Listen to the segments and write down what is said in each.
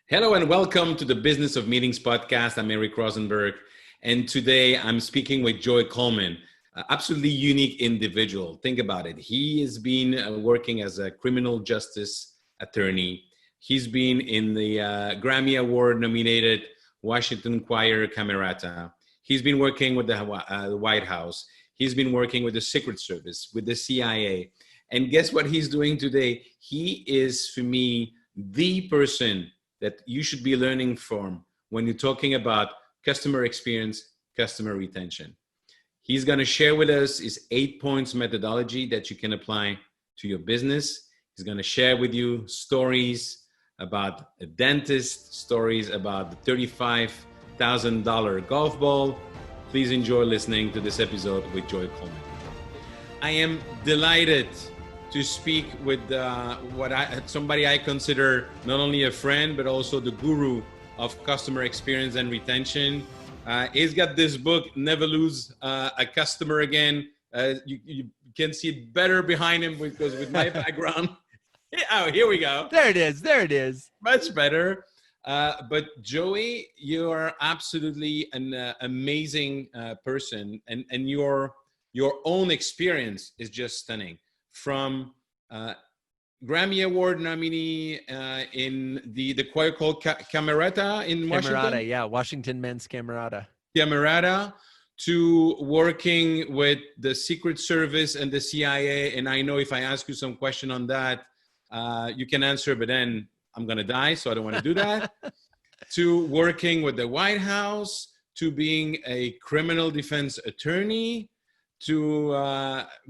Hello and welcome to the Business of Meetings podcast. I'm Eric Rosenberg, and today I'm speaking with Joey Coleman, an absolutely unique individual. Think about it. He has been working as a criminal justice attorney. He's been in the Grammy Award nominated Washington Choir Camerata. He's been working with the White House. He's been working with the Secret Service, with the CIA. And guess what he's doing today? He is, for me, the person that you should be learning from when you're talking about customer experience, customer retention. He's going to share with us his 8 points methodology that you can apply to your business. He's going to share with you stories about a dentist, stories about the $35,000 golf ball. Please enjoy listening to this episode with Joey Coleman. I am delighted to speak with somebody I consider not only a friend, but also the guru of customer experience and retention. He's got this book, Never Lose a Customer Again. You can see it better behind him because with my background. Oh, here we go. There it is. Much better. But Joey, you are absolutely an amazing person, and your own experience is just stunning. From Grammy Award nominee in the choir called Camerata in Washington. Camerata, yeah, Washington Men's Camerata. Camerata, to working with the Secret Service and the CIA. And I know if I ask you some question on that, you can answer, but then I'm going to die, so I don't want to do that. To working with the White House, to being a criminal defense attorney, to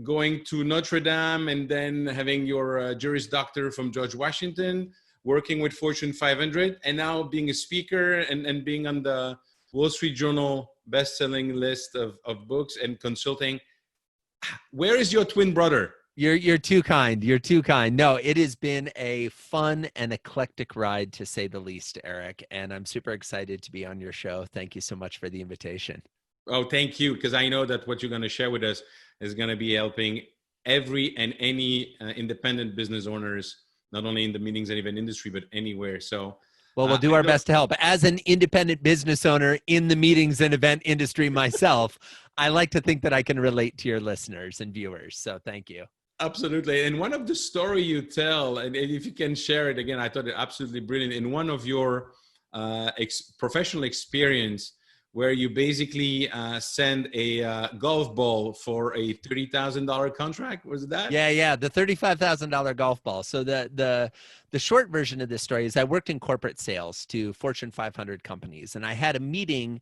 going to Notre Dame and then having your Juris Doctor from George Washington, working with Fortune 500, and now being a speaker and being on the Wall Street Journal best-selling list of books and consulting. Where is your twin brother? You're too kind. You're too kind. No, it has been a fun and eclectic ride, to say the least, Eric, and I'm super excited to be on your show. Thank you so much for the invitation. Oh, thank you, because I know that what you're going to share with us is going to be helping every and any independent business owners, not only in the meetings and event industry, but anywhere. So, well, we'll do our best to help. As an independent business owner in the meetings and event industry myself, I like to think that I can relate to your listeners and viewers. So thank you. Absolutely. And one of the story you tell, and if you can share it again, I thought it absolutely brilliant. In one of your professional experience, where you basically send a golf ball for a $30,000 contract. Was it that? Yeah. The $35,000 golf ball. So the short version of this story is I worked in corporate sales to Fortune 500 companies, and I had a meeting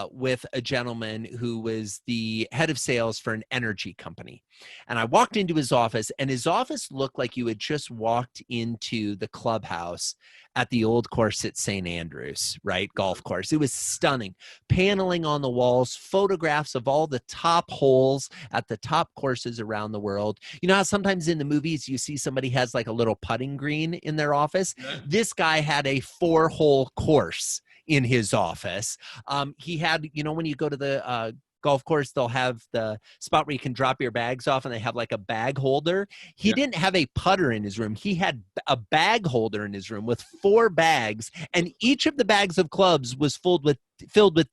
with a gentleman who was the head of sales for an energy company. And I walked into his office, and his office looked like you had just walked into the clubhouse at the old course at St. Andrews, right? Golf course. It was stunning. Paneling on the walls, photographs of all the top holes at the top courses around the world. You know how sometimes in the movies you see somebody has like a little putting green in their office? Yeah. This guy had a 4-hole course in his office. He had, you know, when you go to the golf course, they'll have the spot where you can drop your bags off, and they have like a bag holder. He didn't have a putter in his room. He had a bag holder in his room with 4 bags, and each of the bags of clubs was filled with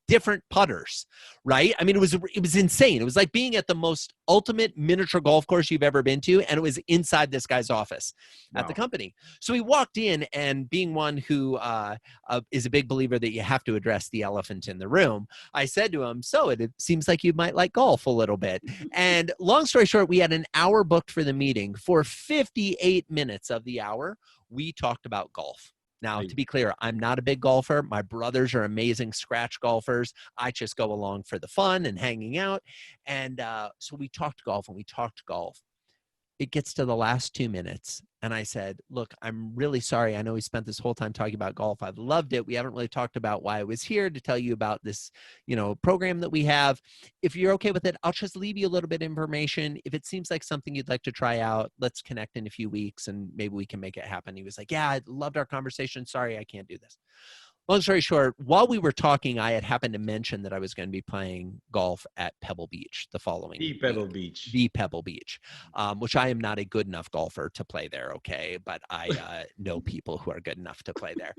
different putters, right? I mean, it was insane. It was like being at the most ultimate miniature golf course you've ever been to, and it was inside this guy's office at the company. So he walked in, and being one who is a big believer that you have to address the elephant in the room, I said to him, so it seems like you might like golf a little bit. And long story short, we had an hour booked for the meeting. For 58 minutes of the hour, we talked about golf. Now, to be clear, I'm not a big golfer. My brothers are amazing scratch golfers. I just go along for the fun and hanging out. And so we talked golf, and we talked golf. It gets to the last 2 minutes, and I said, look, I'm really sorry. I know we spent this whole time talking about golf. I've loved it. We haven't really talked about why I was here to tell you about this, program that we have. If you're okay with it, I'll just leave you a little bit of information. If it seems like something you'd like to try out, let's connect in a few weeks, and maybe we can make it happen. He was like, yeah, I loved our conversation. Sorry, I can't do this. Long story short, while we were talking, I had happened to mention that I was going to be playing golf at Pebble Beach the following The week. Pebble Beach. The Pebble Beach, which I am not a good enough golfer to play there, okay? But I know people who are good enough to play there.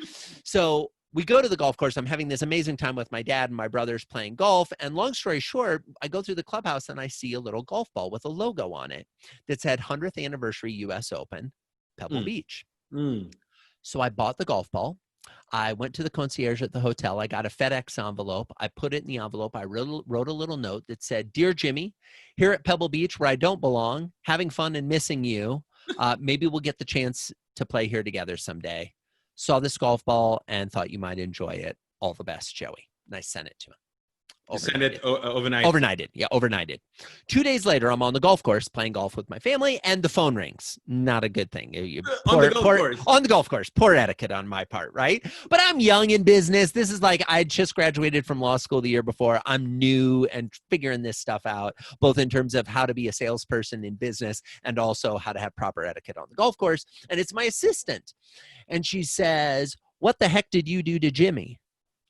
So we go to the golf course. I'm having this amazing time with my dad and my brothers playing golf. And long story short, I go through the clubhouse and I see a little golf ball with a logo on it that said 100th Anniversary U.S. Open, Pebble Beach. So I bought the golf ball. I went to the concierge at the hotel. I got a FedEx envelope. I put it in the envelope. I wrote a little note that said, "Dear Jimmy, here at Pebble Beach where I don't belong, having fun and missing you. Maybe we'll get the chance to play here together someday. Saw this golf ball and thought you might enjoy it. All the best, Joey." And I sent it to him. Send it overnight. Overnighted. Yeah, overnighted. 2 days later, I'm on the golf course playing golf with my family, and the phone rings. Not a good thing. On the golf course. On the golf course. Poor etiquette on my part, right? But I'm young in business. This is like I just graduated from law school the year before. I'm new and figuring this stuff out, both in terms of how to be a salesperson in business and also how to have proper etiquette on the golf course. And it's my assistant. And she says, "What the heck did you do to Jimmy?"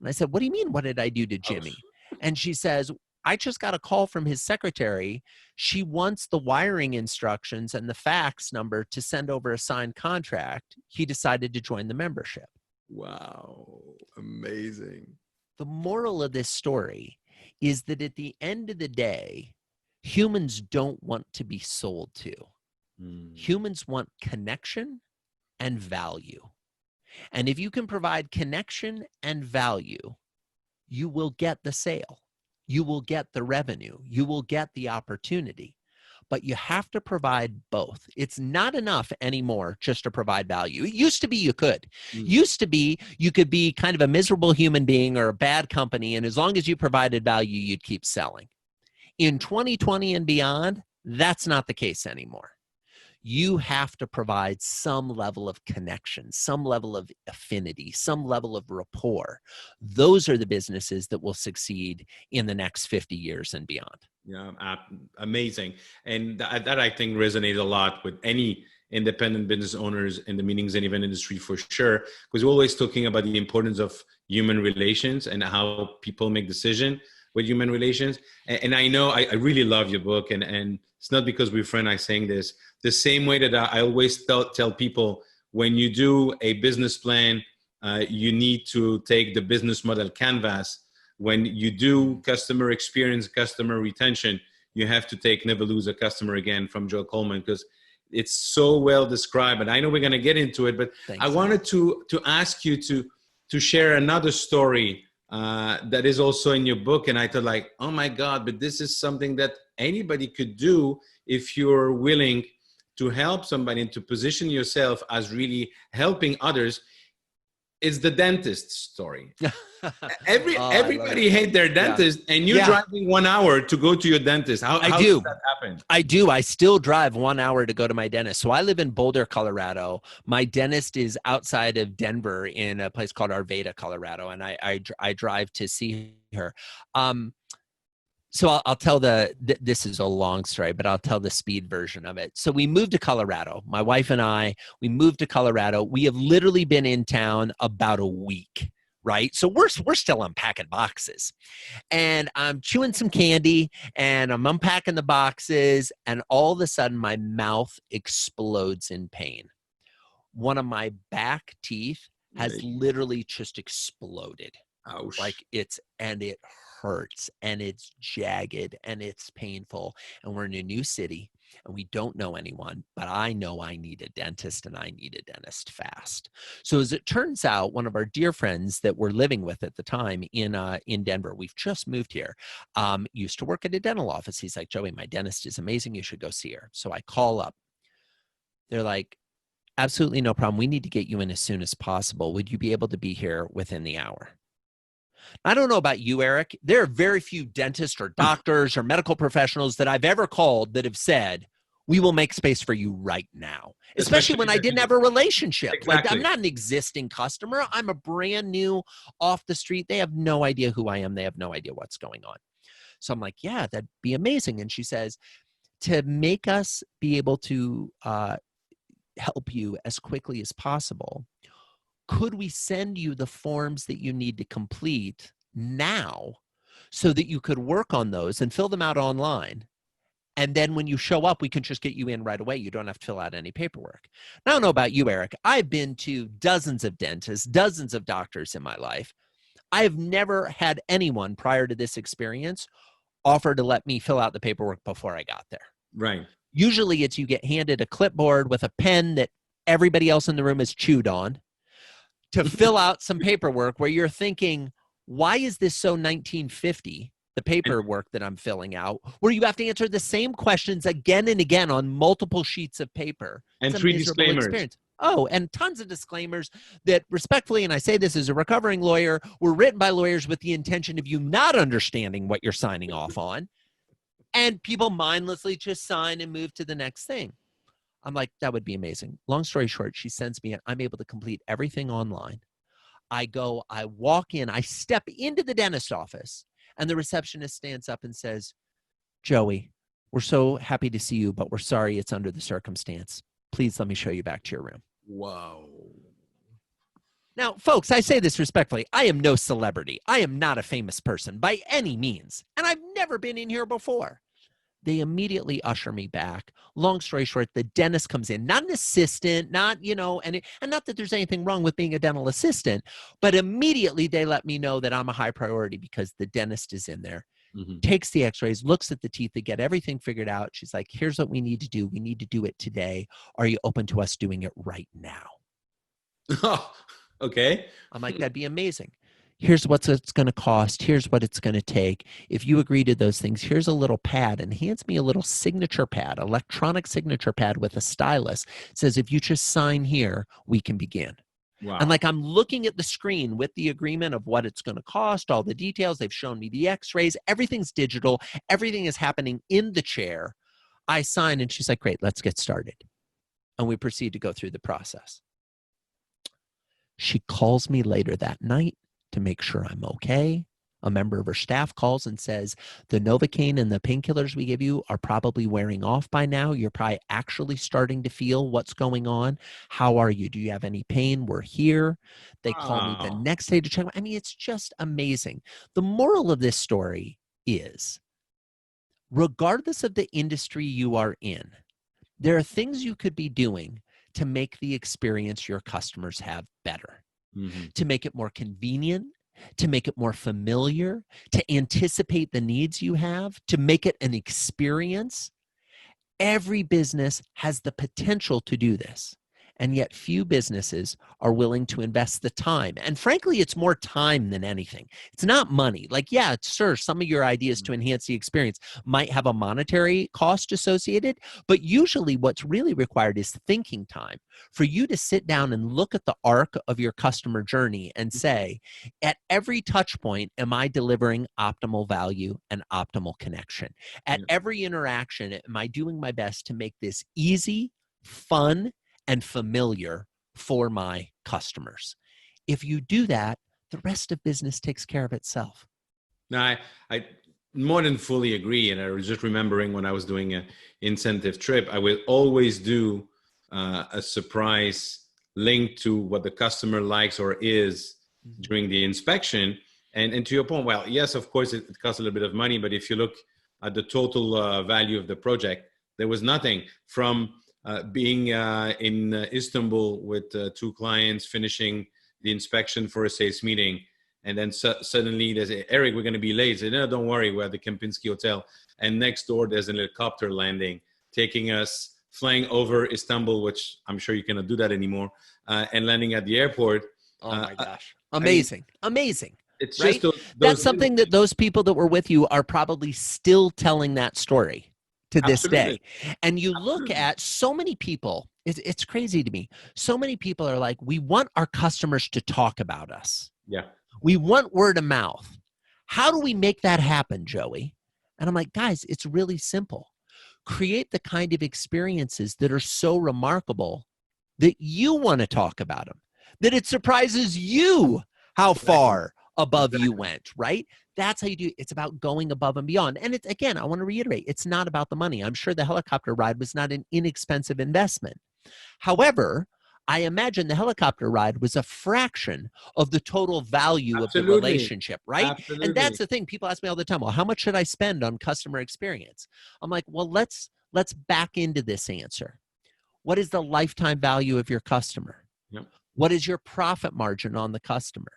And I said, "What do you mean, what did I do to Jimmy?" And she says, "I just got a call from his secretary. She wants the wiring instructions and the fax number to send over a signed contract. He decided to join the membership." Wow. Amazing. The moral of this story is that at the end of the day, humans don't want to be sold to. Humans want connection and value. And if you can provide connection and value, you will get the sale. You will get the revenue. You will get the opportunity. But you have to provide both. It's not enough anymore just to provide value. It used to be you could. Used to be you could be kind of a miserable human being or a bad company, and as long as you provided value, you'd keep selling. In 2020 and beyond, that's not the case anymore. You have to provide some level of connection, some level of affinity, some level of rapport. Those are the businesses that will succeed in the next 50 years and beyond. Yeah, amazing. And that I think resonates a lot with any independent business owners in the meetings and event industry for sure, because we're always talking about the importance of human relations and how people make decisions with human relations. And I know I really love your book, and it's not because we're friends I'm saying this. The same way that I always tell people, when you do a business plan, you need to take the business model canvas. When you do customer experience, customer retention, you have to take Never Lose a Customer Again from Joey Coleman, because it's so well described. And I know we're going to get into it, but I wanted to ask you to share another story that is also in your book. And I thought, like, oh my God, but this is something that anybody could do if you're willing to help somebody and to position yourself as really helping others. It's the dentist story. Everybody hates their dentist, and you're driving 1 hour to go to your dentist. How does that happen? I do. I still drive 1 hour to go to my dentist. So I live in Boulder, Colorado. My dentist is outside of Denver in a place called Arvada, Colorado, and I drive to see her. So I'll tell this is a long story, but I'll tell the speed version of it. So we moved to Colorado. My wife and we moved to Colorado. We have literally been in town about a week, right? So we're still unpacking boxes. And I'm chewing some candy, and I'm unpacking the boxes, and all of a sudden my mouth explodes in pain. One of my back teeth has literally just exploded. Ouch. Like it hurts, and it's jagged, and it's painful, and we're in a new city, and we don't know anyone, but I know I need a dentist, and I need a dentist fast. So as it turns out, one of our dear friends that we're living with at the time in Denver, we've just moved here, used to work at a dental office. He's like, "Joey, my dentist is amazing. You should go see her." So I call up. They're like, "Absolutely no problem. We need to get you in as soon as possible. Would you be able to be here within the hour?" I don't know about you, Eric. There are very few dentists or doctors or medical professionals that I've ever called that have said, "We will make space for you right now." Especially when I didn't have a relationship. Exactly. Like, I'm not an existing customer. I'm a brand new off the street. They have no idea who I am. They have no idea what's going on. So I'm like, "Yeah, that'd be amazing." And she says, "To make us be able to help you as quickly as possible, could we send you the forms that you need to complete now so that you could work on those and fill them out online? And then when you show up, we can just get you in right away. You don't have to fill out any paperwork. Now, I don't know about you, Eric. I've been to dozens of dentists, dozens of doctors in my life. I have never had anyone prior to this experience offer to let me fill out the paperwork before I got there. Right. Usually it's you get handed a clipboard with a pen that everybody else in the room has chewed on to fill out some paperwork where you're thinking, why is this so 1950? The paperwork that I'm filling out, where you have to answer the same questions again and again on multiple sheets of paper. And 3 disclaimers. Experience. Oh, and tons of disclaimers that respectfully, and I say this as a recovering lawyer, were written by lawyers with the intention of you not understanding what you're signing off on. And people mindlessly just sign and move to the next thing. I'm like, that would be amazing. Long story short, she sends me, I'm able to complete everything online. I go, I walk in, I step into the dentist office. And the receptionist stands up and says, Joey, we're so happy to see you, but we're sorry it's under the circumstance. Please let me show you back to your room. Wow. Now, folks, I say this respectfully. I am no celebrity. I am not a famous person by any means. And I've never been in here before. They immediately usher me back. Long story short, the dentist comes in, not an assistant, not, and not that there's anything wrong with being a dental assistant, but immediately they let me know that I'm a high priority because the dentist is in there, takes the x-rays, looks at the teeth, they get everything figured out. She's like, here's what we need to do. We need to do it today. Are you open to us doing it right now? Oh, okay. I'm like, that'd be amazing. Here's what it's going to cost. Here's what it's going to take. If you agree to those things, here's a little pad, and hands me a little signature pad, electronic signature pad with a stylus. It says, if you just sign here, we can begin. Wow. And like I'm looking at the screen with the agreement of what it's going to cost, all the details. They've shown me the x-rays. Everything's digital. Everything is happening in the chair. I sign, and she's like, great, let's get started. And we proceed to go through the process. She calls me later that night to make sure I'm okay. A member of her staff calls and says, the Novocaine and the painkillers we give you are probably wearing off by now. You're probably actually starting to feel what's going on. How are you? Do you have any pain? We're here. They call me the next day to check. I mean, it's just amazing. The moral of this story is, regardless of the industry you are in, there are things you could be doing to make the experience your customers have better. To make it more convenient, to make it more familiar, to anticipate the needs you have, to make it an experience. Every business has the potential to do this. And yet few businesses are willing to invest the time. And frankly, it's more time than anything. It's not money. Like, yeah, sure, some of your ideas to enhance the experience might have a monetary cost associated, but usually what's really required is thinking time for you to sit down and look at the arc of your customer journey and say, at every touch point, am I delivering optimal value and optimal connection? At every interaction, am I doing my best to make this easy, fun, and familiar for my customers? If you do that, the rest of business takes care of itself. Now, I more than fully agree. And I was just remembering when I was doing an incentive trip, I would always do a surprise link to what the customer likes or is during the inspection. And to your point, well, yes, of course, it costs a little bit of money, but if you look at the total value of the project, there was nothing from being in Istanbul with 2 clients, finishing the inspection for a sales meeting. And then suddenly they say, Eric, we're going to be late. I say, no, don't worry, we're at the Kempinski Hotel. And next door, there's an helicopter landing, taking us, flying over Istanbul, which I'm sure you cannot do that anymore, and landing at the airport. Oh my gosh. Amazing. Amazing. It's right? just that's something that those people that were with you are probably still telling that story to this day. And you look at so many people, it's crazy to me. So many people are like, we want our customers to talk about us. Yeah. We want word of mouth. How do we make that happen, Joey? And I'm like, guys, it's really simple. Create the kind of experiences that are so remarkable that you want to talk about them, that it surprises you how far above you went, right? That's how you do it. It's about going above and beyond. And it's, again, I want to reiterate, it's not about the money. I'm sure the helicopter ride was not an inexpensive investment. However, I imagine the helicopter ride was a fraction of the total value of the Absolutely. relationship, right? And Absolutely. that's the thing. People ask me all the time, well, how much should I spend on customer experience? I'm like, well, let's back into this answer. What is the lifetime value of your customer? Yep. What is your profit margin on the customer?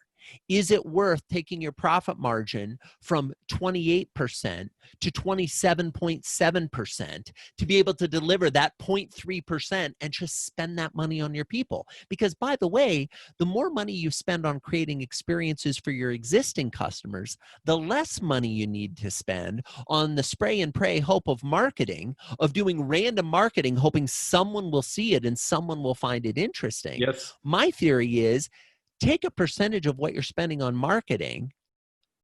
Is it worth taking your profit margin from 28% to 27.7% to be able to deliver that 0.3% and just spend that money on your people? Because, by the way, the more money you spend on creating experiences for your existing customers, the less money you need to spend on the spray and pray hope of marketing, of doing random marketing, hoping someone will see it and someone will find it interesting. Yes. My theory is, take a percentage of what you're spending on marketing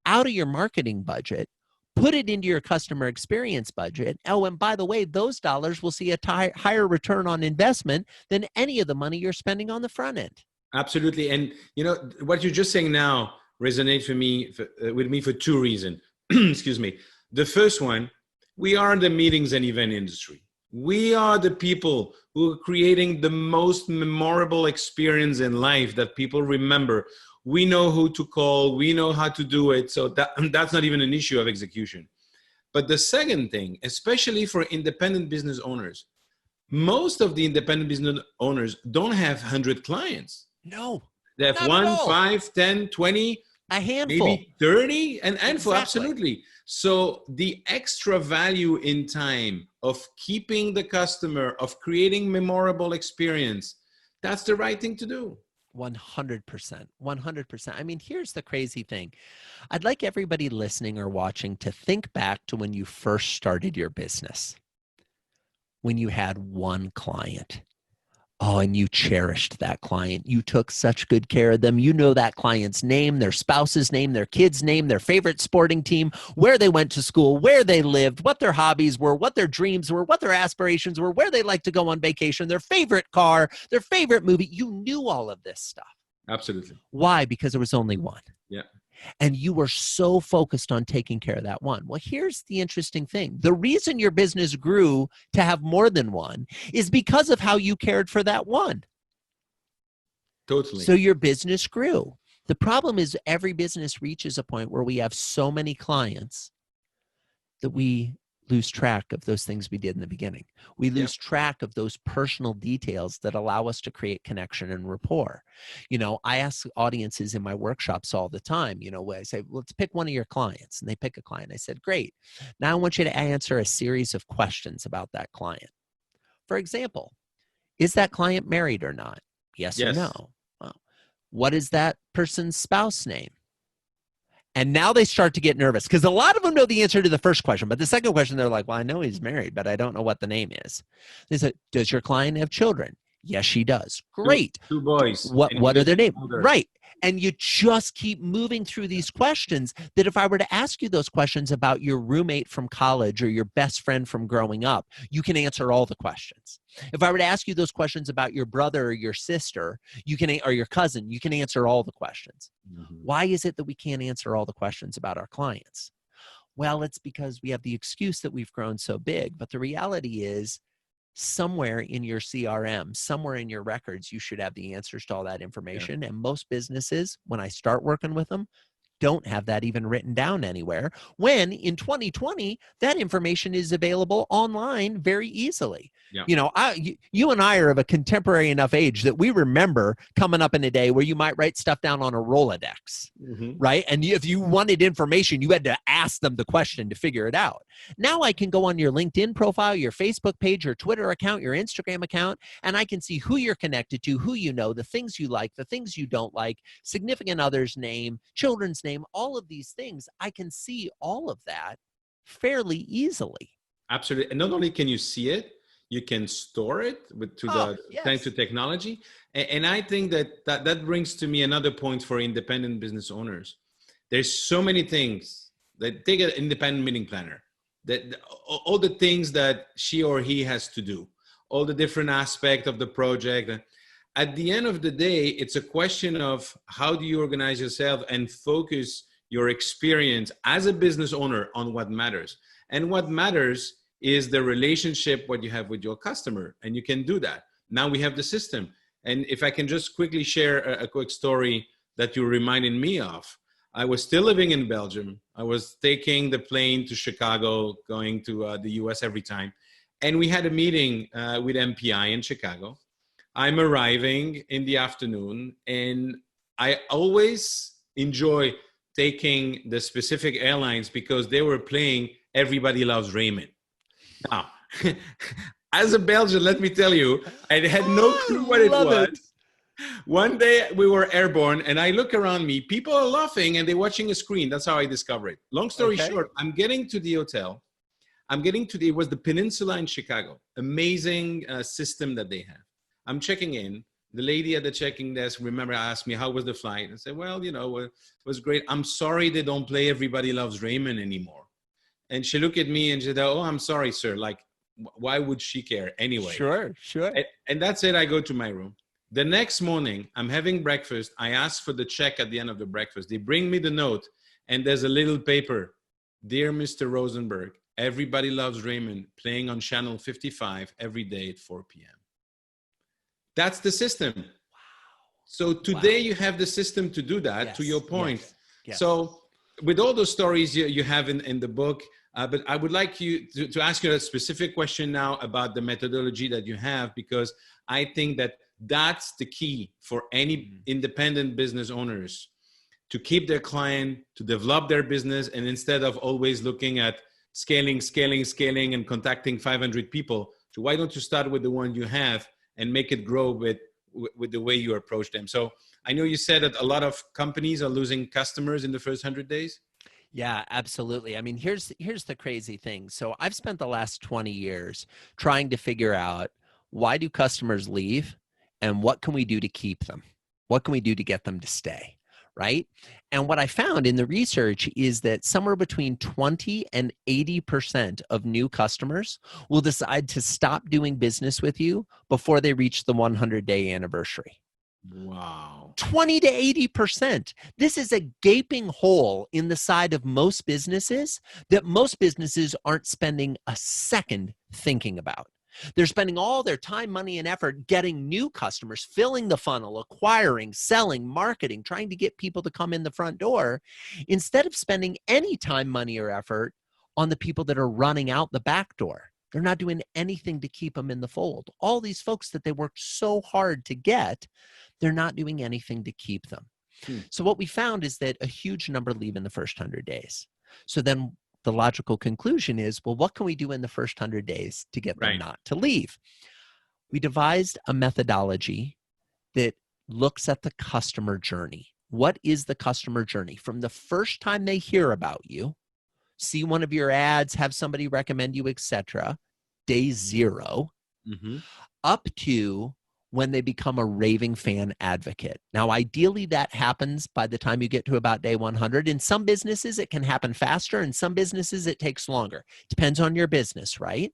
out of your marketing budget, put it into your customer experience budget. Oh, and by the way, those dollars will see a higher return on investment than any of the money you're spending on the front end. Absolutely. And what you're just saying now resonates with me for two reasons. Excuse me. The first one, we are in the meetings and event industry. We are the people who are creating the most memorable experience in life that people remember. We know who to call. We know how to do it. So that's not even an issue of execution. But the second thing, especially for independent business owners, most of the independent business owners don't have 100 clients. No, They have not at 1, all. 5, 10, 20, a handful, maybe 30, and handful. Exactly. Absolutely. So the extra value in time of keeping the customer, of creating memorable experience, that's the right thing to do. 100%. 100%. I mean, here's the crazy thing. I'd like everybody listening or watching to think back to when you first started your business, when you had one client. Oh, and you cherished that client. You took such good care of them. You know that client's name, their spouse's name, their kid's name, their favorite sporting team, where they went to school, where they lived, what their hobbies were, what their dreams were, what their aspirations were, where they like to go on vacation, their favorite car, their favorite movie. You knew all of this stuff. Absolutely. Why? Because there was only one. Yeah. And you were so focused on taking care of that one. Well, here's the interesting thing. The reason your business grew to have more than one is because of how you cared for that one. Totally. So your business grew. The problem is every business reaches a point where we have so many clients that we lose track of those things we did in the beginning. We lose track of those personal details that allow us to create connection and rapport. I ask audiences in my workshops all the time, where I say, let's pick one of your clients. And they pick a client. I said, great. Now I want you to answer a series of questions about that client. For example, is that client married or not? Yes or no? Well, what is that person's spouse name? And now they start to get nervous because a lot of them know the answer to the first question. But the second question, they're like, well, I know he's married, but I don't know what the name is. They say, does your client have children? Yes, she does. Great. Two boys. What are their names? Older. Right. And you just keep moving through these questions that if I were to ask you those questions about your roommate from college or your best friend from growing up, you can answer all the questions. If I were to ask you those questions about your brother or your sister, or your cousin, you can answer all the questions. Mm-hmm. Why is it that we can't answer all the questions about our clients? Well, it's because we have the excuse that we've grown so big. But the reality is, somewhere in your CRM, somewhere in your records, you should have the answers to all that information. Yeah. And most businesses, when I start working with them, don't have that even written down anywhere, when in 2020, that information is available online very easily. Yeah. You and I are of a contemporary enough age that we remember coming up in a day where you might write stuff down on a Rolodex, mm-hmm. right? And if you wanted information, you had to ask them the question to figure it out. Now I can go on your LinkedIn profile, your Facebook page, your Twitter account, your Instagram account, and I can see who you're connected to, who you know, the things you like, the things you don't like, significant other's name, children's name, all of these things. I can see all of that fairly easily. Absolutely. And not only can you see it, you can store it thanks to technology. And I think that brings to me another point for independent business owners. There's so many things that take an independent meeting planner, that all the things that she or he has to do, all the different aspects of the project. At the end of the day, it's a question of how do you organize yourself and focus your experience as a business owner on what matters. And what matters is the relationship, what you have with your customer. And you can do that. Now we have the system. And if I can just quickly share a quick story that you reminded me of. I was still living in Belgium. I was taking the plane to Chicago, going to the US every time. And we had a meeting with MPI in Chicago. I'm arriving in the afternoon, and I always enjoy taking the specific airlines because they were playing Everybody Loves Raymond. Now, as a Belgian, let me tell you, I had no clue what it was. One day we were airborne and I look around me, people are laughing and they're watching a screen. That's how I discovered it. Long story short, I'm getting to the hotel. It was the Peninsula in Chicago. Amazing system that they have. I'm checking in. The lady at the checking desk, remember, asked me, how was the flight? I said, well, it was great. I'm sorry they don't play Everybody Loves Raymond anymore. And she looked at me and she said, oh, I'm sorry, sir. Like, why would she care anyway? Sure. And that's it. I go to my room. The next morning, I'm having breakfast. I ask for the check at the end of the breakfast. They bring me the note, and there's a little paper. Dear Mr. Rosenberg, Everybody Loves Raymond playing on channel 55 every day at 4 p.m. That's the system. Wow. So today you have the system to do that, to your point. Yes. So with all those stories you have in the book, but I would like you to ask you a specific question now about the methodology that you have, because I think that's the key for any independent business owners to keep their client, to develop their business. And instead of always looking at scaling, and contacting 500 people, so why don't you start with the one you have and make it grow with the way you approach them? So I know you said that a lot of companies are losing customers in the first 100 days. Yeah, absolutely. I mean, here's the crazy thing. So I've spent the last 20 years trying to figure out, why do customers leave and what can we do to keep them? What can we do to get them to stay? Right? And what I found in the research is that somewhere between 20 and 80% of new customers will decide to stop doing business with you before they reach the 100-day anniversary. Wow. 20 to 80%. This is a gaping hole in the side of most businesses that most businesses aren't spending a second thinking about. They're spending all their time, money, and effort getting new customers, filling the funnel, acquiring, selling, marketing, trying to get people to come in the front door, instead of spending any time, money, or effort on the people that are running out the back door. They're not doing anything to keep them in the fold. All these folks that they worked so hard to get, they're not doing anything to keep them. So what we found is that a huge number leave in the first 100 days. So then the logical conclusion is, well, what can we do in the first 100 days to get them not to leave? We devised a methodology that looks at the customer journey. What is the customer journey? From the first time they hear about you, see one of your ads, have somebody recommend you, etc., day 0, up to when they become a raving fan advocate. Now, ideally, that happens by the time you get to about day 100. In some businesses, it can happen faster. In some businesses, it takes longer. Depends on your business, right?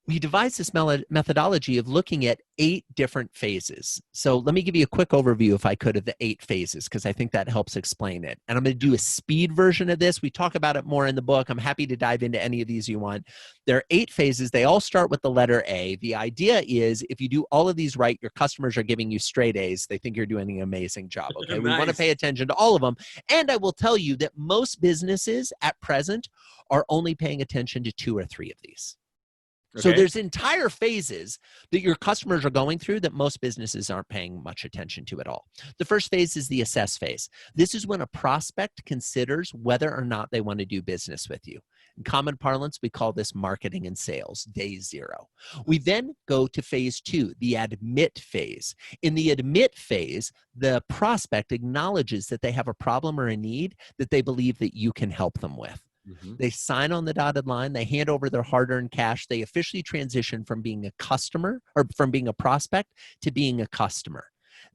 We devised this methodology of looking at 8 different phases. So let me give you a quick overview, if I could, of the 8 phases, because I think that helps explain it. And I'm going to do a speed version of this. We talk about it more in the book. I'm happy to dive into any of these you want. There are 8 phases. They all start with the letter A. The idea is, if you do all of these right, your customers are giving you straight A's. They think you're doing an amazing job. Okay, we want to pay attention to all of them. And I will tell you that most businesses at present are only paying attention to 2 or 3 of these. So there's entire phases that your customers are going through that most businesses aren't paying much attention to at all. The first phase is the assess phase. This is when a prospect considers whether or not they want to do business with you. In common parlance, we call this marketing and sales, day 0. We then go to phase 2, the admit phase. In the admit phase, the prospect acknowledges that they have a problem or a need that they believe that you can help them with. They sign on the dotted line. They hand over their hard-earned cash. They officially transition from being a customer, or from being a prospect, to being a customer.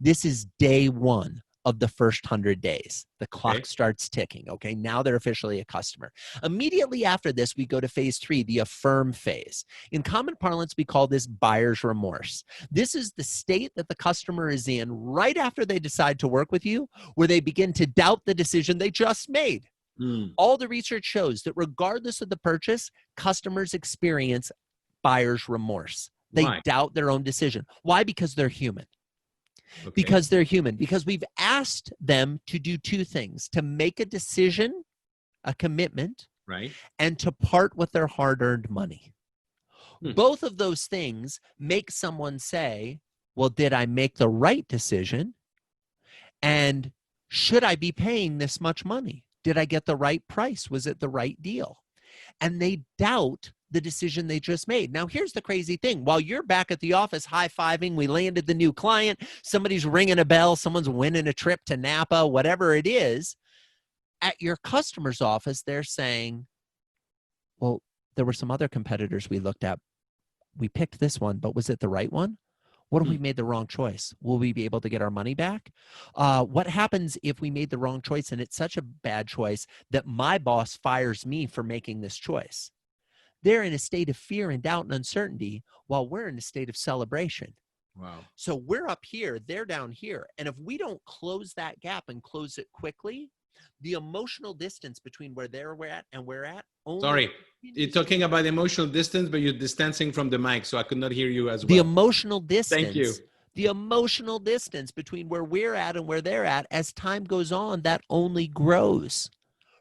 This is day 1 of the first 100 days. The clock starts ticking. Okay, now they're officially a customer. Immediately after this, we go to phase 3, the affirm phase. In common parlance, we call this buyer's remorse. This is the state that the customer is in right after they decide to work with you, where they begin to doubt the decision they just made. All the research shows that regardless of the purchase, customers experience buyer's remorse. They Why? doubt their own decision. Why? Because they're human. Okay. Because they're human. Because we've asked them to do two things: to make a decision, a commitment, Right. and to part with their hard-earned money. Hmm. Both of those things make someone say, well, did I make the right decision? And should I be paying this much money? Did I get the right price? Was it the right deal? And they doubt the decision they just made. Now, here's the crazy thing. While you're back at the office high-fiving, we landed the new client, somebody's ringing a bell, someone's winning a trip to Napa, whatever it is, at your customer's office, they're saying, well, there were some other competitors we looked at. We picked this one, but was it the right one? What if we made the wrong choice? Will we be able to get our money back? What happens if we made the wrong choice and it's such a bad choice that my boss fires me for making this choice? They're in a state of fear and doubt and uncertainty while we're in a state of celebration. Wow. So we're up here, they're down here. And if we don't close that gap and close it quickly, the emotional distance between where they're at and we're at only— Sorry, you're talking about emotional distance, but you're distancing from the mic, so I could not hear you as well. The emotional distance. Thank you. The emotional distance between where we're at and where they're at, as time goes on, that only grows,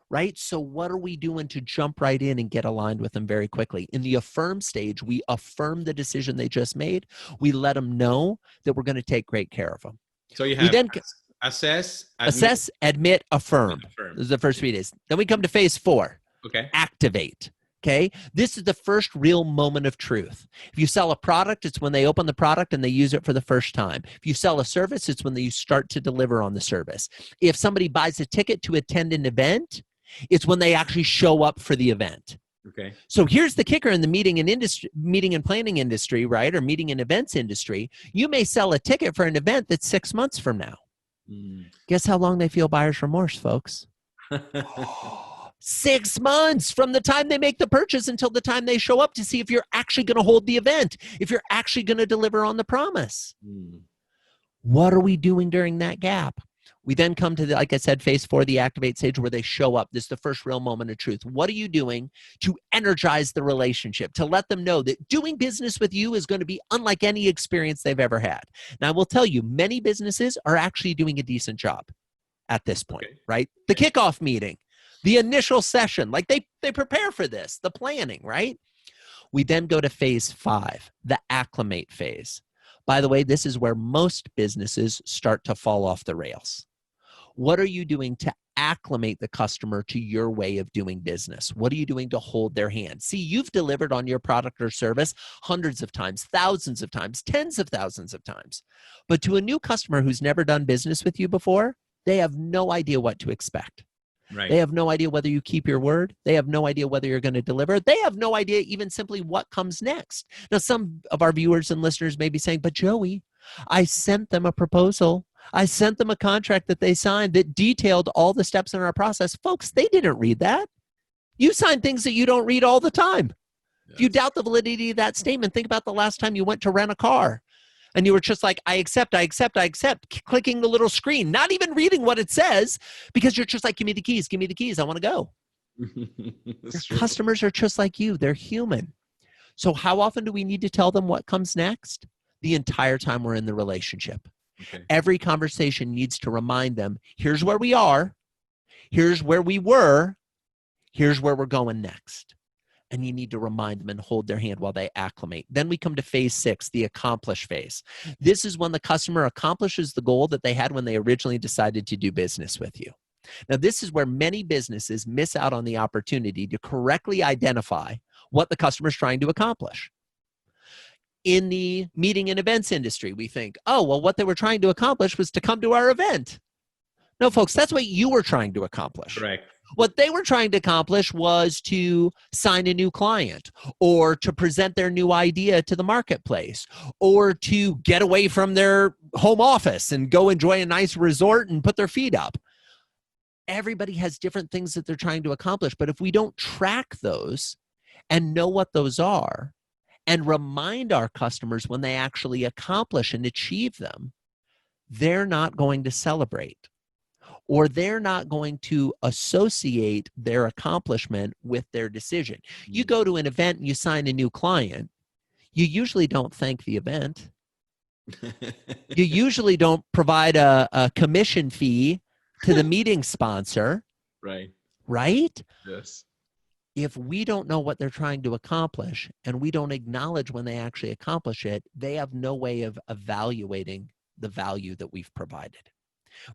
right? So what are we doing to jump right in and get aligned with them very quickly? In the affirm stage, we affirm the decision they just made. We let them know that we're going to take great care of them. So you We have then assess, admit, affirm. This is the first 3 days. Then we come to phase 4. Okay. Activate. Okay. This is the first real moment of truth. If you sell a product, it's when they open the product and they use it for the first time. If you sell a service, it's when you start to deliver on the service. If somebody buys a ticket to attend an event, it's when they actually show up for the event. Okay. So here's the kicker in the meeting and planning industry, right? Or meeting and events industry. You may sell a ticket for an event that's 6 months from now. Guess how long they feel buyer's remorse, folks? 6 months from the time they make the purchase until the time they show up to see if you're actually going to hold the event, if you're actually going to deliver on the promise. What are we doing during that gap? We then come to, like I said, phase 4, the activate stage, where they show up. This is the first real moment of truth. What are you doing to energize the relationship, to let them know that doing business with you is going to be unlike any experience they've ever had? Now, I will tell you, many businesses are actually doing a decent job at this point, right? The kickoff meeting, the initial session, like they prepare for this, the planning, right? We then go to phase 5, the acclimate phase. By the way, this is where most businesses start to fall off the rails. What are you doing to acclimate the customer to your way of doing business? What are you doing to hold their hand? See, you've delivered on your product or service hundreds of times, thousands of times, tens of thousands of times. But to a new customer who's never done business with you before, they have no idea what to expect. Right. They have no idea whether you keep your word. They have no idea whether you're going to deliver. They have no idea even simply what comes next. Now, some of our viewers and listeners may be saying, but Joey, I sent them a proposal. I sent them a contract that they signed that detailed all the steps in our process. Folks, they didn't read that. You sign things that you don't read all the time. Yes. If you doubt the validity of that statement, think about the last time you went to rent a car and you were just like, I accept, clicking the little screen, not even reading what it says, because you're just like, give me the keys, I want to go. Your customers are just like you. They're human. So how often do we need to tell them what comes next? The entire time we're in the relationship. Okay. Every conversation needs to remind them, here's where we are, here's where we were, here's where we're going next. And you need to remind them and hold their hand while they acclimate. Then we come to phase 6, the accomplish phase. This is when the customer accomplishes the goal that they had when they originally decided to do business with you. Now, this is where many businesses miss out on the opportunity to correctly identify what the customer is trying to accomplish. In the meeting and events industry, we think, oh, well, what they were trying to accomplish was to come to our event. No, folks, that's what you were trying to accomplish. Correct. What they were trying to accomplish was to sign a new client, or to present their new idea to the marketplace, or to get away from their home office and go enjoy a nice resort and put their feet up. Everybody has different things that they're trying to accomplish, but if we don't track those and know what those are and remind our customers when they actually accomplish and achieve them, they're not going to celebrate. Or they're not going to associate their accomplishment with their decision. You go to an event and you sign a new client. You usually don't thank the event. You usually don't provide a commission fee to the meeting sponsor. Right. Right? Yes. If we don't know what they're trying to accomplish and we don't acknowledge when they actually accomplish it, they have no way of evaluating the value that we've provided.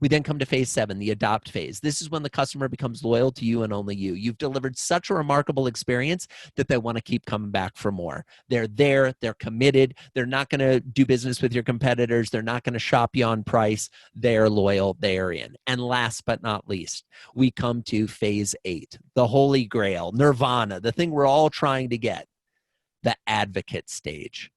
We then come to phase 7, the adopt phase. This is when the customer becomes loyal to you and only you. You've delivered such a remarkable experience that they want to keep coming back for more. They're there, they're committed, they're not going to do business with your competitors, they're not going to shop you on price, they're loyal, they're in. And last but not least, we come to phase 8, the holy grail, nirvana, the thing we're all trying to get. The advocate stage,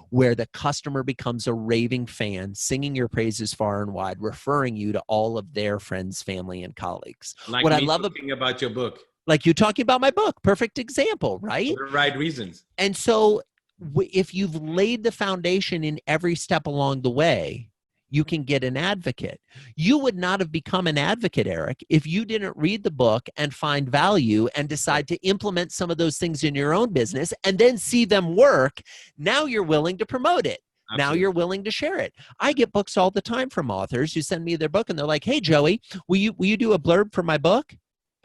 where the customer becomes a raving fan, singing your praises far and wide, referring you to all of their friends, family, and colleagues. Like what me I love talking about your book. Like you talking about my book, perfect example, right? For the right reasons. And so if you've laid the foundation in every step along the way, you can get an advocate. You would not have become an advocate, Eric, if you didn't read the book and find value and decide to implement some of those things in your own business and then see them work. Now you're willing to promote it. Absolutely. Now you're willing to share it. I get books all the time from authors who send me their book and they're like, hey, Joey, will you do a blurb for my book?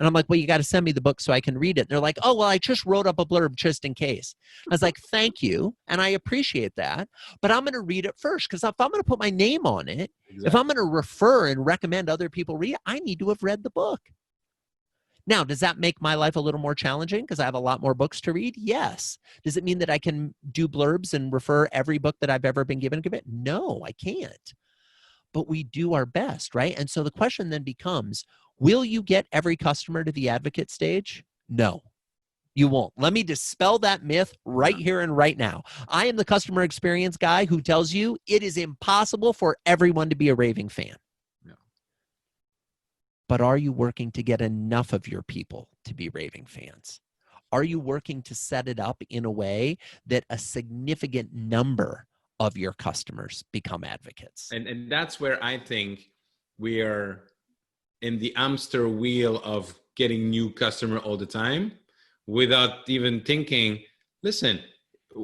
And I'm like, well, you got to send me the book so I can read it. And they're like, oh, well, I just wrote up a blurb just in case. I was like, thank you. And I appreciate that. But I'm going to read it first because if I'm going to put my name on it, exactly. If I'm going to refer and recommend other people read it, I need to have read the book. Now, does that make my life a little more challenging because I have a lot more books to read? Yes. Does it mean that I can do blurbs and refer every book that I've ever been given? No, I can't. But we do our best, right? And so the question then becomes, will you get every customer to the advocate stage? No, you won't. Let me dispel that myth right here and right now. I am the customer experience guy who tells you it is impossible for everyone to be a raving fan. No. But are you working to get enough of your people to be raving fans? Are you working to set it up in a way that a significant number of your customers become advocates? And that's where I think we are in the hamster wheel of getting new customer all the time without even thinking, listen,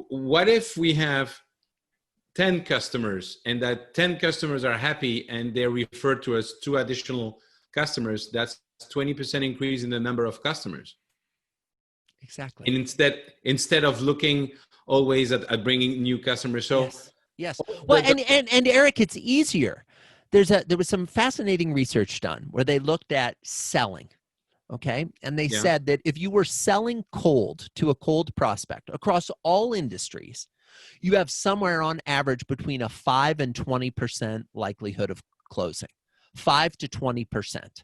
what if we have 10 customers and that 10 customers are happy and they refer to us 2 additional customers? That's 20% increase in the number of customers. Exactly. And instead of looking always at bringing new customers. So yes. Well, and Eric, it's easier. There was some fascinating research done where they looked at selling, okay? And they said that if you were selling cold to a cold prospect across all industries, you have somewhere on average between a 5 and 20% likelihood of closing. 5 to 20%.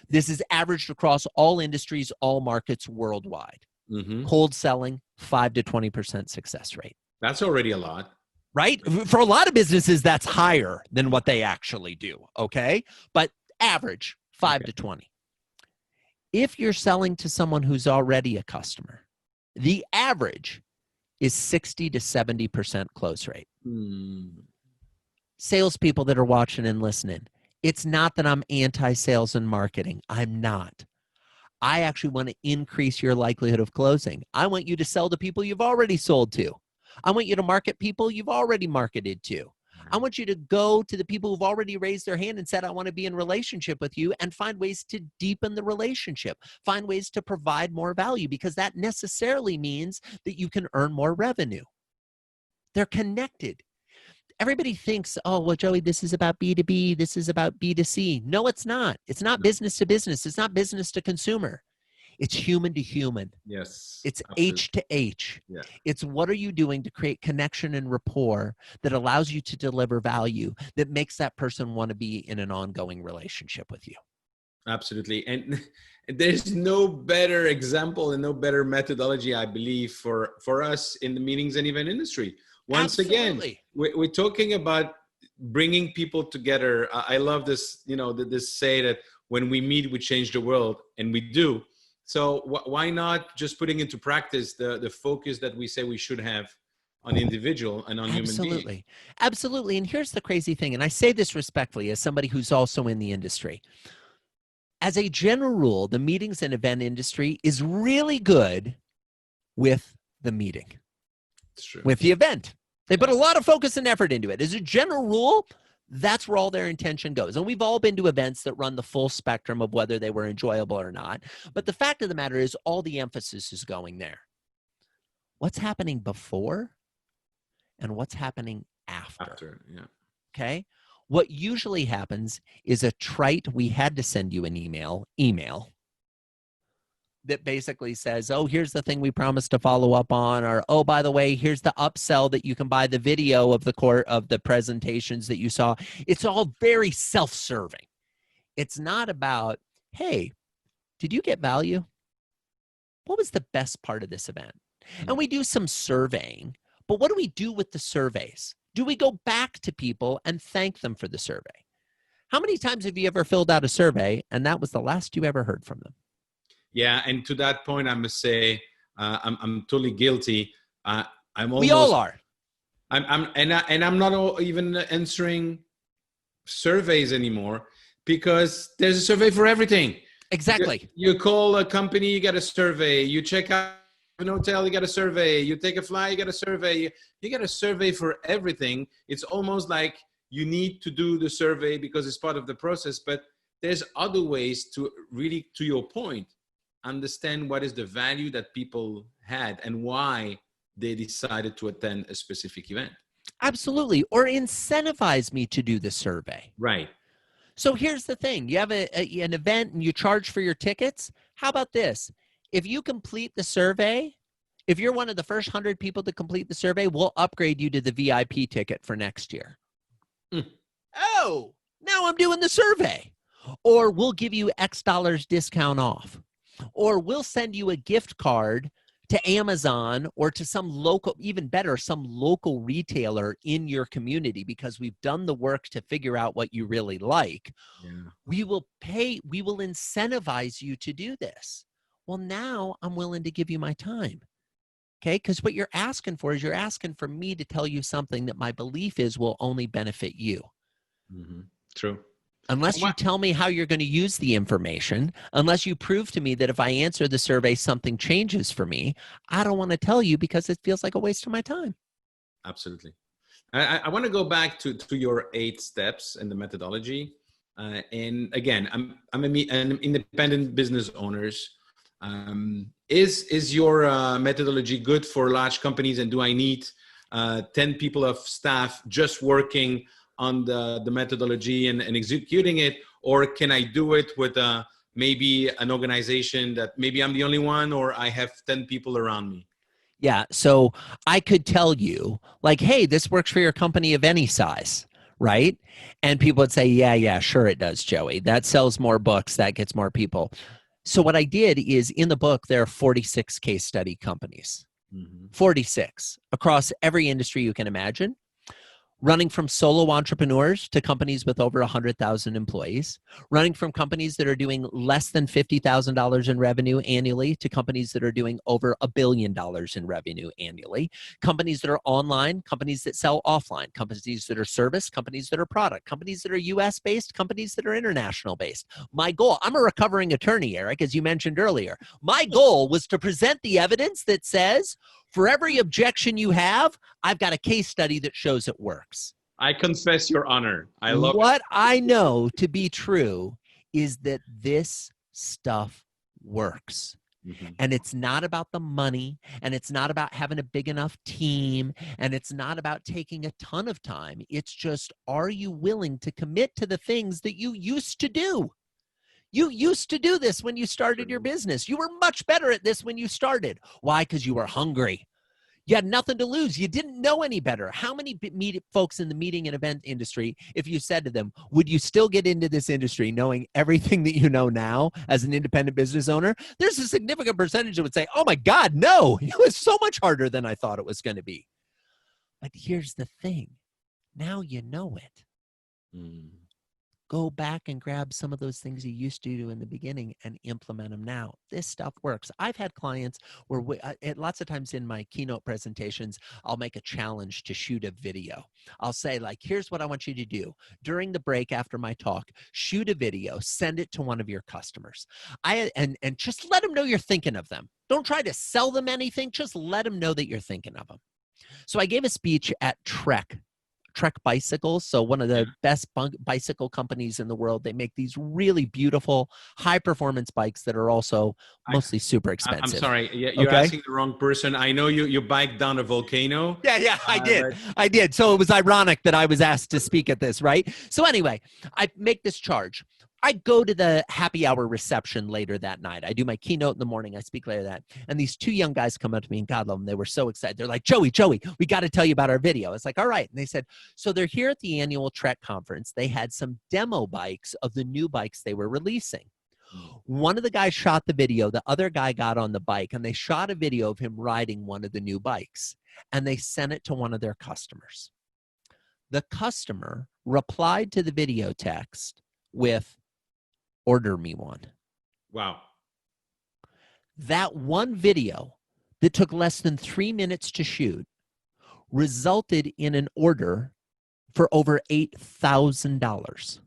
This is averaged across all industries, all markets worldwide. Mm-hmm. Cold selling, 5 to 20% success rate. That's already a lot. Right? For a lot of businesses, that's higher than what they actually do, okay? But average, 5 to 20. If you're selling to someone who's already a customer, the average is 60 to 70% close rate. Salespeople that are watching and listening, it's not that I'm anti-sales and marketing. I'm not. I actually want to increase your likelihood of closing. I want you to sell to people you've already sold to. I want you to market people you've already marketed to. I want you to go to the people who've already raised their hand and said, I want to be in relationship with you, and find ways to deepen the relationship, find ways to provide more value, because that necessarily means that you can earn more revenue. They're connected. Everybody thinks, oh, well, Joey, this is about B2B. This is about B2C. No, it's not. It's not business to business. It's not business to consumer. It's human to human. Yes. It's absolutely. H to H. Yeah. It's what are you doing to create connection and rapport that allows you to deliver value that makes that person want to be in an ongoing relationship with you. Absolutely. And there's no better example and no better methodology, I believe, for us in the meetings and event industry. Once again, we're talking about bringing people together. I love this, this say that when we meet, we change the world, and we do. So why not just putting into practice the focus that we say we should have on the individual and on human beings? Absolutely. And here's the crazy thing, and I say this respectfully as somebody who's also in the industry. As a general rule, the meetings and event industry is really good with the meeting. It's true. with the event. They put a lot of focus and effort into it. As a general rule, that's where all their intention goes. And we've all been to events that run the full spectrum of whether they were enjoyable or not. But the fact of the matter is all the emphasis is going there. What's happening before and what's happening after. Yeah. Okay? What usually happens is a trite, we had to send you an email that basically says, oh, here's the thing we promised to follow up on, or, oh, by the way, here's the upsell that you can buy the video of the presentations that you saw. It's all very self-serving. It's not about, hey, did you get value? What was the best part of this event? And we do some surveying, but what do we do with the surveys? Do we go back to people and thank them for the survey? How many times have you ever filled out a survey and that was the last you ever heard from them? Yeah, and to that point, I must say, I'm totally guilty. We all are. I'm not even answering surveys anymore because there's a survey for everything. Exactly. You call a company, you get a survey. You check out an hotel, you get a survey. You take a flight, you get a survey. You get a survey for everything. It's almost like you need to do the survey because it's part of the process. But there's other ways to really, to your point, understand what is the value that people had and why they decided to attend a specific event. Absolutely. Or incentivize me to do the survey. Right. So here's the thing. You have an event and you charge for your tickets. How about this? If you complete the survey, if you're one of the first 100 people to complete the survey, we'll upgrade you to the VIP ticket for next year. Oh, now I'm doing the survey. Or we'll give you X dollars discount off. Or we'll send you a gift card to Amazon or to some local, even better, some local retailer in your community because we've done the work to figure out what you really like. Yeah. We will incentivize you to do this. Well, now I'm willing to give you my time. Okay? Because what you're asking for is you're asking for me to tell you something that my belief is will only benefit you. Mm-hmm. True. Unless you tell me how you're going to use the information, unless you prove to me that if I answer the survey, something changes for me, I don't want to tell you because it feels like a waste of my time. Absolutely. I want to go back to your 8 steps and the methodology. And again, I'm an independent business owners. Is your methodology good for large companies? And do I need 10 people of staff just working on the methodology and executing it? Or can I do it with maybe an organization that maybe I'm the only one or I have 10 people around me? Yeah. So I could tell you like, hey, this works for your company of any size, right? And people would say, yeah, sure it does, Joey. That sells more books. That gets more people. So what I did is in the book, there are 46 case study companies, 46 across every industry you can imagine. Running from solo entrepreneurs to companies with over 100,000 employees, running from companies that are doing less than $50,000 in revenue annually to companies that are doing over $1 billion in revenue annually, companies that are online, companies that sell offline, companies that are service, companies that are product, companies that are US-based, companies that are international-based. My goal, I'm a recovering attorney, Eric, as you mentioned earlier. My goal was to present the evidence that says, for every objection you have, I've got a case study that shows it works. I confess, Your Honor. I love what I know to be true is that this stuff works. And it's not about the money, and it's not about having a big enough team, and it's not about taking a ton of time. It's just, are you willing to commit to the things that you used to do? You used to do this when you started your business. You were much better at this when you started. Why? Because you were hungry. You had nothing to lose. You didn't know any better. How many folks in the meeting and event industry, if you said to them, would you still get into this industry knowing everything that you know now as an independent business owner? There's a significant percentage that would say, oh my God, no, it was so much harder than I thought it was going to be. But here's the thing. Now you know it. Go back and grab some of those things you used to do in the beginning and implement them now. This stuff works. I've had clients where lots of times in my keynote presentations, I'll make a challenge to shoot a video. I'll say like, here's what I want you to do. During the break after my talk, shoot a video, send it to one of your customers. And just let them know you're thinking of them. Don't try to sell them anything. Just let them know that you're thinking of them. So I gave a speech at Trek Bicycles. So one of the best bicycle companies in the world. They make these really beautiful high performance bikes that are also mostly super expensive. I'm sorry. You're asking the wrong person. I know you biked down a volcano. Yeah, I did. So it was ironic that I was asked to speak at this, right? So anyway, I make this charge. I go to the happy hour reception later that night. I do my keynote in the morning. I speak later that. And these two young guys come up to me, and God love them, they were so excited. They're like, Joey, we got to tell you about our video. It's like, all right. And they said, so they're here at the annual Trek conference. They had some demo bikes of the new bikes they were releasing. One of the guys shot the video. The other guy got on the bike, and they shot a video of him riding one of the new bikes, and they sent it to one of their customers. The customer replied to the video text with, order me one. Wow. That one video that took less than 3 minutes to shoot resulted in an order for over $8,000.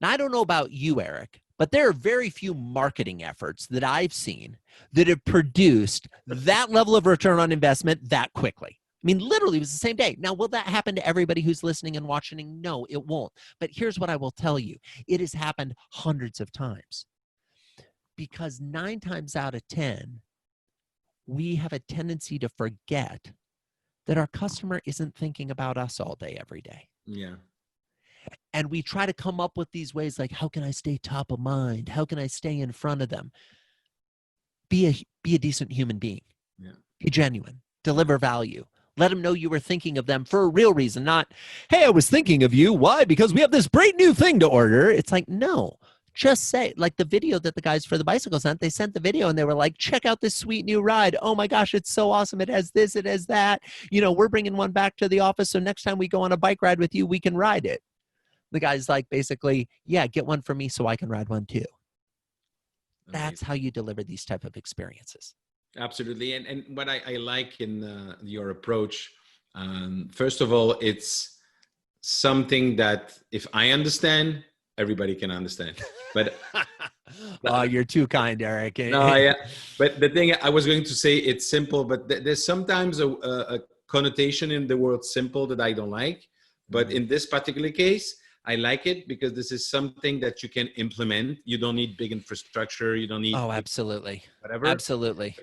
Now, I don't know about you, Eric, but there are very few marketing efforts that I've seen that have produced that level of return on investment that quickly. I mean, literally, it was the same day. Now, will that happen to everybody who's listening and watching? No, it won't. But here's what I will tell you. It has happened hundreds of times. Because 9 times out of 10, we have a tendency to forget that our customer isn't thinking about us all day, every day. Yeah. And we try to come up with these ways like, how can I stay top of mind? How can I stay in front of them? Be a decent human being. Yeah. Be genuine. Deliver value. Let them know you were thinking of them for a real reason, not, hey, I was thinking of you. Why? Because we have this great new thing to order. It's like, no, just say, like the video that the guys for the bicycle sent, they sent the video and they were like, check out this sweet new ride. Oh my gosh, it's so awesome. It has this, it has that. You know, we're bringing one back to the office. So next time we go on a bike ride with you, we can ride it. The guy's like, basically, yeah, get one for me so I can ride one too. That's how you deliver these type of experiences. Absolutely. And what I like in your approach, first of all, it's something that if I understand, everybody can understand. But oh, you're too kind, Eric. No, yeah. But the thing I was going to say, it's simple, but there's sometimes a connotation in the word simple that I don't like. But in this particular case, I like it because this is something that you can implement. You don't need big infrastructure. You don't need absolutely, whatever. Absolutely.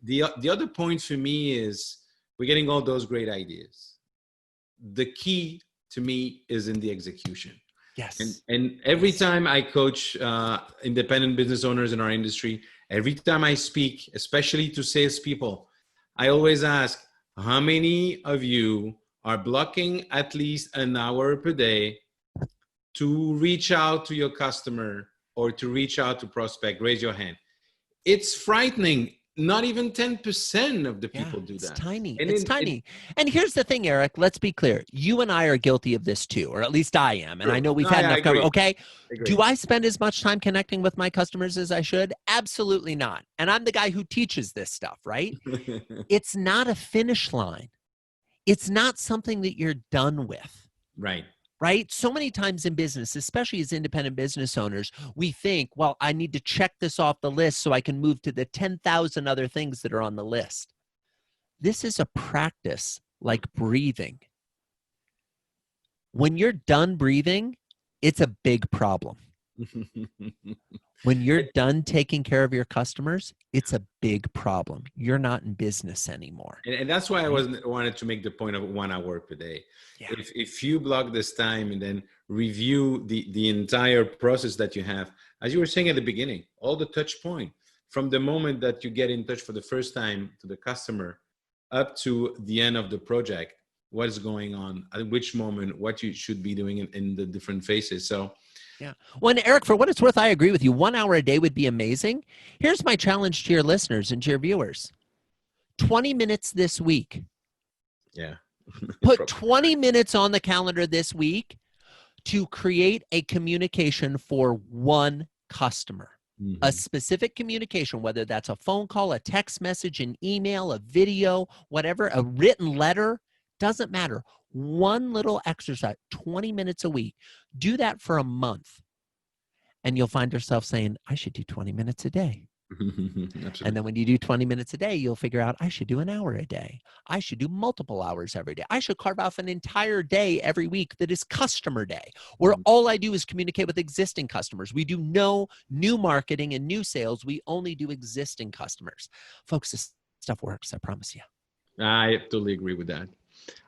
The other point for me is we're getting all those great ideas. The key to me is in the execution. Yes. And every time I coach independent business owners in our industry, every time I speak, especially to salespeople, I always ask, how many of you are blocking at least an hour per day to reach out to your customer or to reach out to prospect? Raise your hand. It's frightening. Not even 10% of the people do that. It's tiny. It's tiny. And here's the thing, Eric, let's be clear. You and I are guilty of this too, or at least I am. And I know we've had enough cover. Okay. Do I spend as much time connecting with my customers as I should? Absolutely not. And I'm the guy who teaches this stuff, right? It's not a finish line. It's not something that you're done with. Right. Right? So many times in business, especially as independent business owners, we think, well, I need to check this off the list so I can move to the 10,000 other things that are on the list. This is a practice like breathing. When you're done breathing, it's a big problem. When you're done taking care of your customers, it's a big problem. You're not in business anymore. And that's why I wanted to make the point of 1 hour per day. Yeah. If you block this time and then review the entire process that you have, as you were saying at the beginning, all the touch point, from the moment that you get in touch for the first time to the customer up to the end of the project, what is going on, at which moment, what you should be doing in the different phases. So yeah. Well, and Eric, for what it's worth, I agree with you. 1 hour a day would be amazing. Here's my challenge to your listeners and to your viewers. 20 minutes this week. Yeah. Put 20 minutes on the calendar this week to create a communication for one customer. Mm-hmm. A specific communication, whether that's a phone call, a text message, an email, a video, whatever, a written letter, doesn't matter. One little exercise, 20 minutes a week. Do that for a month. And you'll find yourself saying, I should do 20 minutes a day. And Absolutely. then when you do 20 minutes a day, you'll figure out I should do an hour a day. I should do multiple hours every day. I should carve off an entire day every week that is customer day, where all I do is communicate with existing customers. We do no new marketing and new sales. We only do existing customers. Folks, this stuff works, I promise you. I totally agree with that.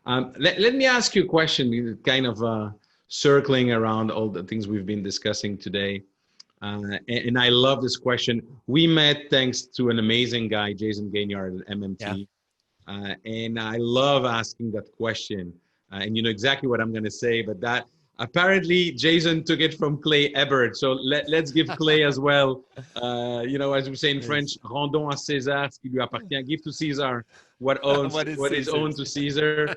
Let me ask you a question, kind of circling around all the things we've been discussing today. And I love this question. We met thanks to an amazing guy, Jason Gaignard at Yeah. MMT. And I love asking that question. And you know exactly what I'm going to say, but that apparently Jason took it from Clay Ebert. So let's give Clay as well, you know, as we say in French, rendons à César ce qui lui appartient. Give to Caesar what is owned to Caesar.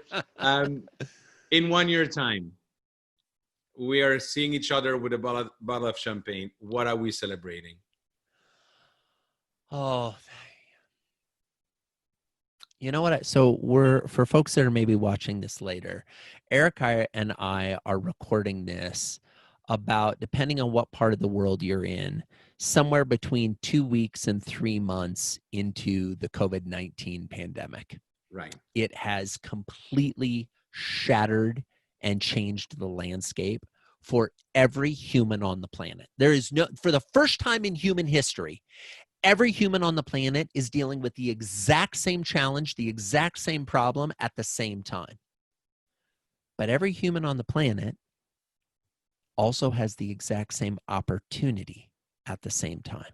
In 1 year time, we are seeing each other with a bottle of champagne. What are we celebrating? Oh, you know what? So for folks that are maybe watching this later, Erica and I are recording this about, depending on what part of the world you're in, somewhere between 2 weeks and 3 months into the COVID-19 pandemic. Right. It has completely shattered and changed the landscape for every human on the planet. There is no, for the first time in human history, every human on the planet is dealing with the exact same challenge, the exact same problem at the same time. But every human on the planet also has the exact same opportunity at the same time.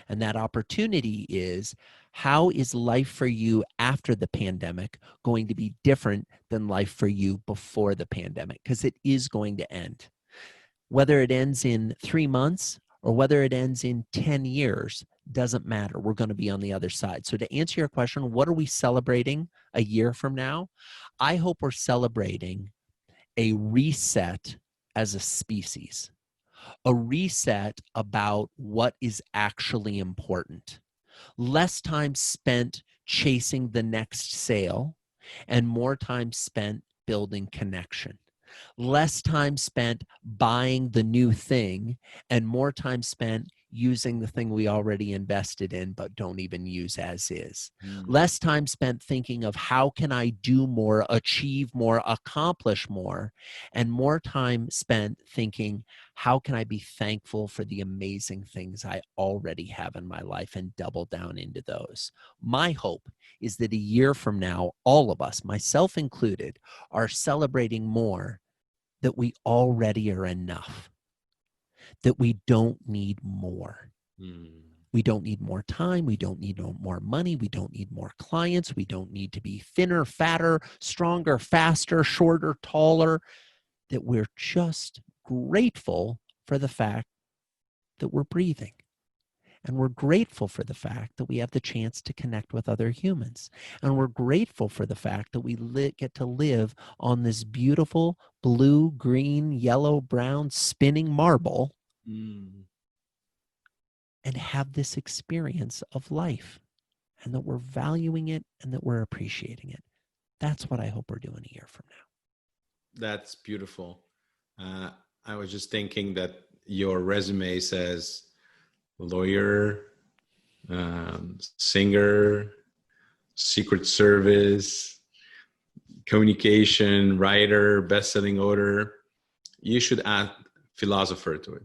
And that opportunity is, how is life for you after the pandemic going to be different than life for you before the pandemic? Because it is going to end. Whether it ends in 3 months or whether it ends in 10 years, doesn't matter. We're going to be on the other side. So to answer your question, what are we celebrating a year from now? I hope we're celebrating a reset as a species, a reset about what is actually important. Less time spent chasing the next sale and more time spent building connection. Less time spent buying the new thing and more time spent using the thing we already invested in but don't even use as is. Less time spent thinking of how can I do more, achieve more, accomplish more, and more time spent thinking how can I be thankful for the amazing things I already have in my life and double down into those. My hope is that a year from now, all of us, myself included, are celebrating more that we already are enough, that we don't need more. We don't need more time. We don't need more money. We don't need more clients. We don't need to be thinner, fatter, stronger, faster, shorter, taller, that we're just grateful for the fact that we're breathing. And we're grateful for the fact that we have the chance to connect with other humans. And we're grateful for the fact that we get to live on this beautiful blue, green, yellow, brown, spinning marble and have this experience of life, and that we're valuing it and that we're appreciating it. That's what I hope we're doing a year from now. That's beautiful. I was just thinking that your resume says lawyer, singer, Secret Service, communication, writer, best-selling author. You should add philosopher to it.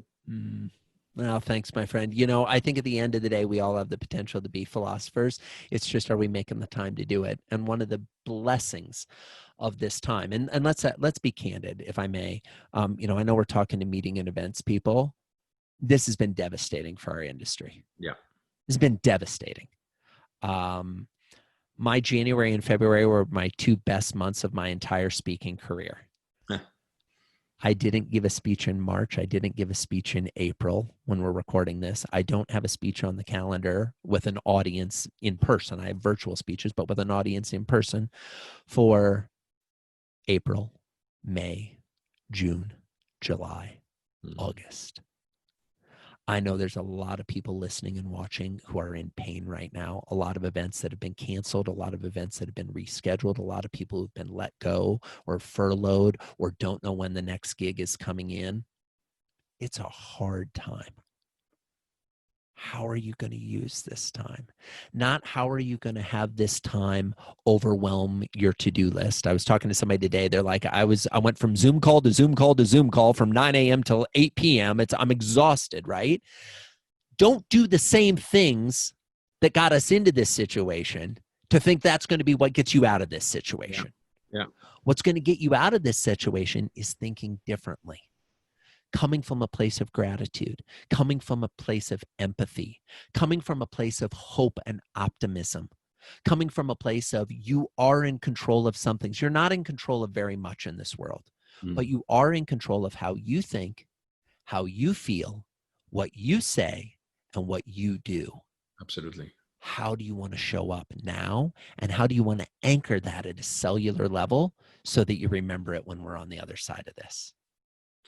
Well, thanks, my friend. You know, I think at the end of the day, we all have the potential to be philosophers. It's just, are we making the time to do it? And one of the blessings of this time, and let's be candid, if I may. You know, I know we're talking to meeting and events people. This has been devastating for our industry. Yeah. It's been devastating. My January and February were my 2 best months of my entire speaking career. I didn't give a speech in March. I didn't give a speech in April when we're recording this. I don't have a speech on the calendar with an audience in person. I have virtual speeches, but with an audience in person for April, May, June, July, August. I know there's a lot of people listening and watching who are in pain right now. A lot of events that have been canceled, a lot of events that have been rescheduled, a lot of people who've been let go or furloughed or don't know when the next gig is coming in. It's a hard time. how are you going to use this time? Not how are you going to have this time overwhelm your to-do list. I was talking to somebody today. They're like, I went from Zoom call to Zoom call to Zoom call from 9 a.m. till 8 p.m. I'm exhausted, right? Don't do the same things that got us into this situation to think that's going to be what gets you out of this situation. Yeah. What's going to get you out of this situation is thinking differently, coming from a place of gratitude, coming from a place of empathy, coming from a place of hope and optimism, coming from a place of you are in control of some things. You're not in control of very much in this world, but you are in control of how you think, how you feel, what you say, and what you do. Absolutely. How do you want to show up now? And how do you want to anchor that at a cellular level so that you remember it when we're on the other side of this?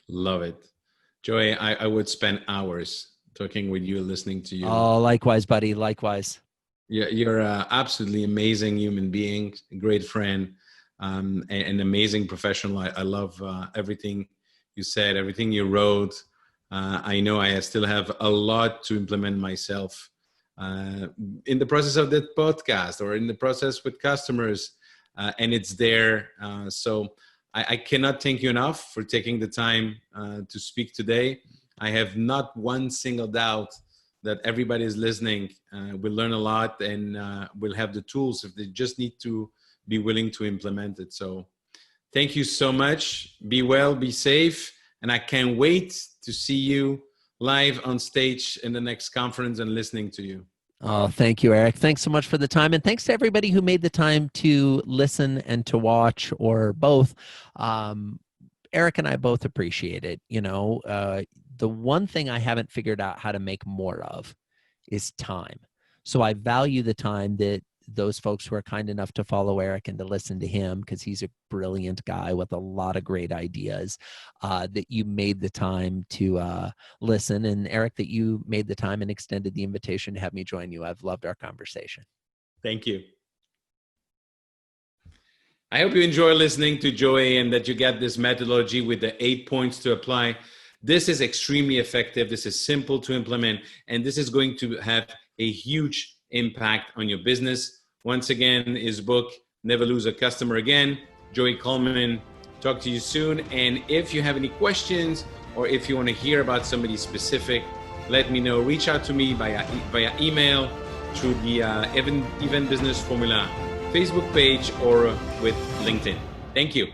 Love it. Joey, I would spend hours talking with you, listening to you. Oh, likewise, buddy. Likewise. You're an absolutely amazing human being, a great friend, an amazing professional. I love everything you said, everything you wrote. I know I still have a lot to implement myself in the process of that podcast or in the process with customers, and it's there. So I cannot thank you enough for taking the time to speak today. I have not one single doubt that everybody is listening will learn a lot and will have the tools if they just need to be willing to implement it. So thank you so much. Be well, be safe. And I can't wait to see you live on stage in the next conference and listening to you. Oh, thank you, Eric. Thanks so much for the time. And thanks to everybody who made the time to listen and to watch or both. Eric and I both appreciate it. You know, the one thing I haven't figured out how to make more of is time. So I value the time that those folks who are kind enough to follow Eric and to listen to him, because he's a brilliant guy with a lot of great ideas, that you made the time to listen. And Eric, that you made the time and extended the invitation to have me join you. I've loved our conversation. Thank you. I hope you enjoy listening to Joey and that you get this methodology with the 8 points to apply. This is extremely effective. This is simple to implement, and this is going to have a huge impact on your business. Once again, his book, Never Lose a Customer Again. Joey Coleman, talk to you soon. And if you have any questions or if you want to hear about somebody specific, let me know. Reach out to me via email, through the Event Business Formula Facebook page, or with LinkedIn. Thank you.